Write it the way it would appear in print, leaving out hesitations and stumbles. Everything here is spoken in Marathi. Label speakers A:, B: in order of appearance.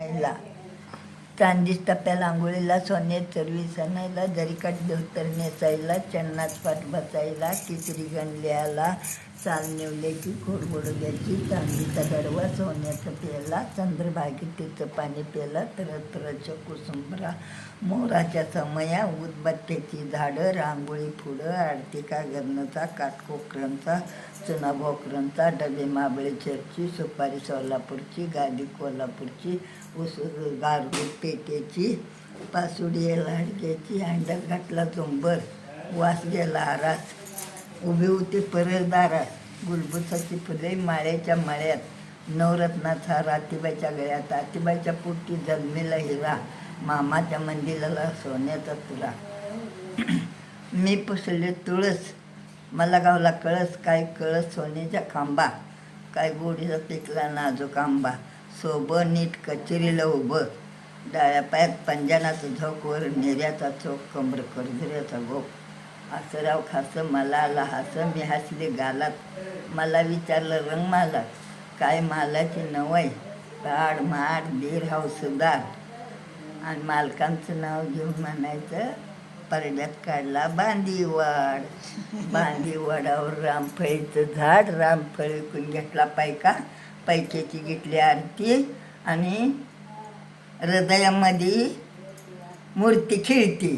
A: ला चांदीस टप्प्याला आंघोळीला सोन्यात चरवी सणायला जरीकाठ धोतर नेसायला चन्नात पाठ बसायला किचरी गणल्याला चाल नेवल्याची खोड बोडग्याची चांदीचा गडवा सोन्याचं प्याला चंद्रभागेतीचं पाणी प्याला तरतरच्या कुसुंबरा मोराच्या समया उदबत्त्याची झाडं रांगोळी फुडं आरतिका गरणचा काटकोकरांचा चुना भोकरांचा डबे माबळे चर्ची सुपारी सोलापूरची गादी कोल्हापूरची उसळ गारगूट पेट्याची पासुडी लाडक्याची अंडर घातला चोंबर वास गेला आरास उभी होती परसदारात गुलबुसाची फुले माळ्याच्या माळ्यात नवरत्नाचा हार आतीबाईच्या गळ्यात आतीबाईच्या पोटी जन्मेला हिरा मामाच्या मंदिराला सोन्याचा तुरा मी पुसले तुळस मला गावला कळस काय कळस सोन्याच्या खांबा काय गोडीचा पिकला नाजूक आंबा सोबं नीट कचेरीला उभं डाळ्या पायात पंजानाचं झोक वर नेऱ्याचा चोख कमर करझऱ्याचा गोप असं राव खासं मला आला हसं मी हसले गालात मला विचारलं रंग माला काय मालाची नवय ताड माड दीर हौसदार आणि मालकांचं नाव घेऊन म्हणायचं परड्यात काढला बांदीवाड बांदीवाडावर रामफळीचं झाड रामफळी विकून घेतला पायका पैक्याची घेतली आरती आणि हृदयामध्ये मूर्ती खिळती.